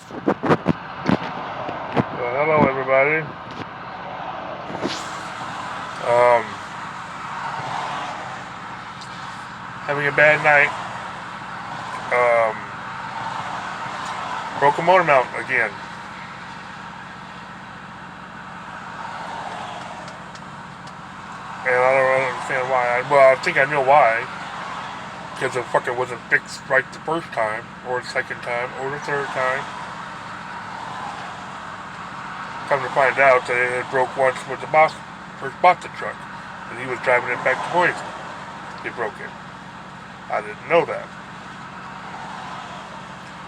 Well, hello everybody. Um, Having a bad night. Um, Broke a motor mount again. And I don't really understand why. Well, I think I know why. Because it fucking wasn't fixed right the first time, or the second time, or the third time. Come to find out that it had broke once when the boss first bought the truck. And he was driving it back to Boise. He broke it. I didn't know that.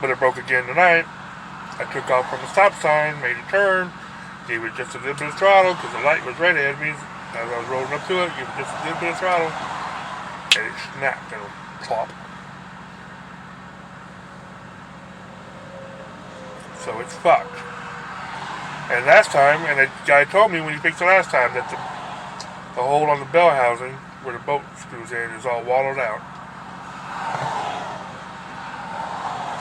But it broke again tonight. I took off from the stop sign, made a turn, gave it just a little bit of throttle because the light was right ahead of me. As I was rolling up to it, gave it just a little bit of throttle, and it snapped and plop. So it's fucked. And last time, and the guy told me when he fixed it last time that the hole on the bell housing where the boat screws in is all wallowed out.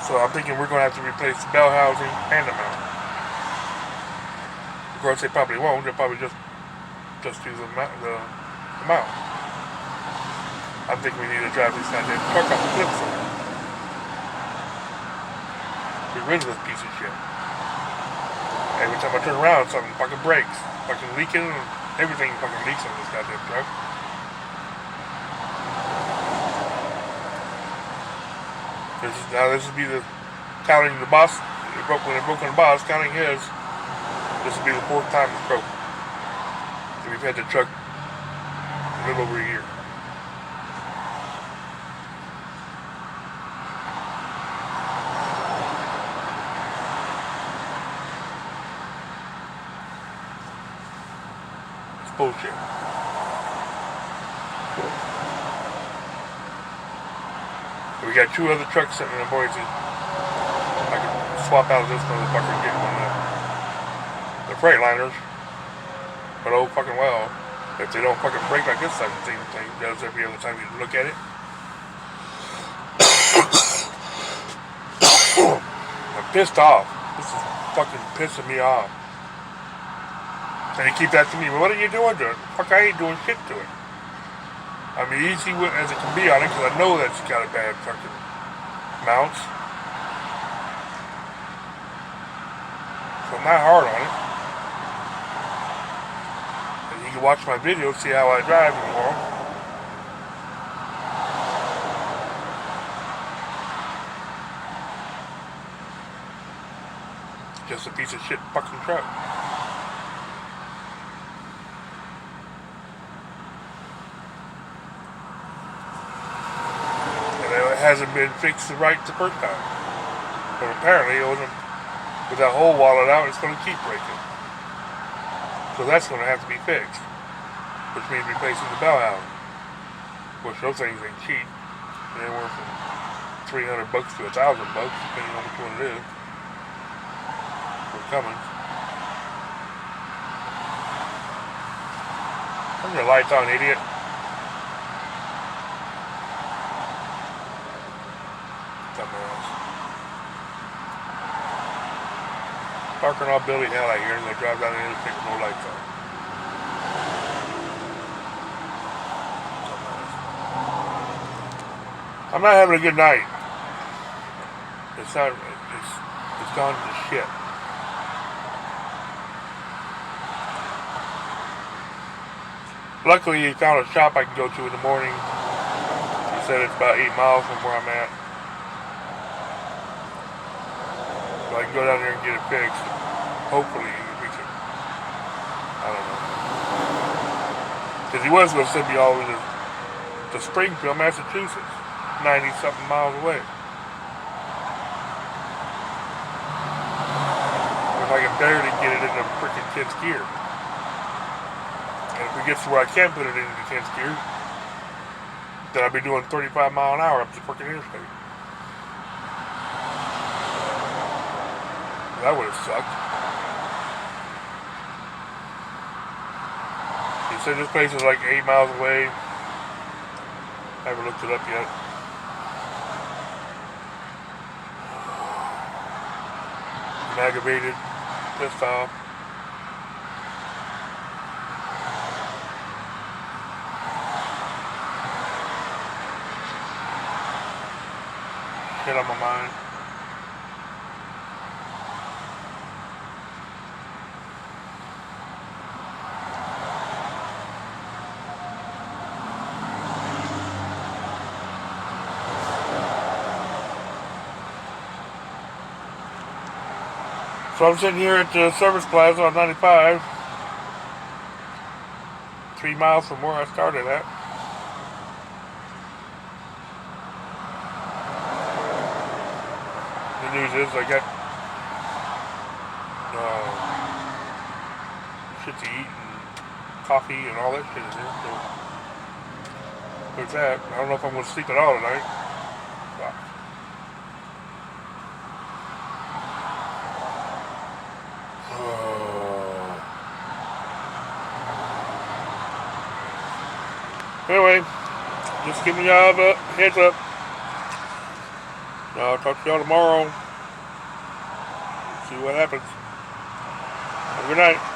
So I'm thinking we're going to have to replace the bell housing and the mount. Of course, they probably won't. They'll probably just use the mount. I think we need to drive this goddamn truck off the flip side. Get rid of this piece of shit. Every time I turn around, something fucking breaks. Fucking leaking, and everything fucking leaks on this goddamn truck. This would be the counting the boss. When it broke on the boss, counting his. This would be the fourth time it's broken. And we've had the truck a little over a year. It's bullshit. We got two other trucks sitting in Boise. I can swap out this motherfucker and get one of the Freightliners. But oh fucking well, if they don't fucking break like this thing does every other time you look at it. I'm pissed off. This is fucking pissing me off. And he keeps asking me, well, what are you doing to it? Fuck, I ain't doing shit to it. I'm easy as it can be on it because I know that it's got a bad fucking mounts. So I'm not hard on it. And you can watch my video, see how I drive tomorrow. Just a piece of shit fucking truck. Hasn't been fixed right the first time. But apparently it wasn't, with that hole wallowed out, it's going to keep breaking. So that's going to have to be fixed. Which means replacing the bell housing. Which those things ain't cheap. Anywhere from $300 to $1,000, depending on which one it is. We're coming. Turn your lights on, idiot. Parking all Billy hell out here and they drive down the interstate with no lights on. I'm not having a good night. It's gone to shit. Luckily he found a shop I can go to in the morning. He said it's about 8 miles from where I'm at. So I can go down there and get it fixed. Hopefully we can. I don't know. Because he was going to send me all the way to Springfield, Massachusetts. 90-something miles away. If I can barely get it in the freaking 10th gear. And if it gets to where I can put it into the 10th gear, then I'll be doing 35 mile an hour up the freaking interstate. That would have sucked. He said this place is like 8 miles away. I haven't looked it up yet. 8 I'm aggravated, pissed off. Shit on my mind. So I'm sitting here at the service plaza on 95, 3 miles from where I started at. The news is I got shit to eat and coffee and all that shit in there. So there's that. I don't know if I'm going to sleep at all tonight. Fuck. Anyway, just giving y'all a heads up. I'll talk to y'all tomorrow. See what happens. Have a good night.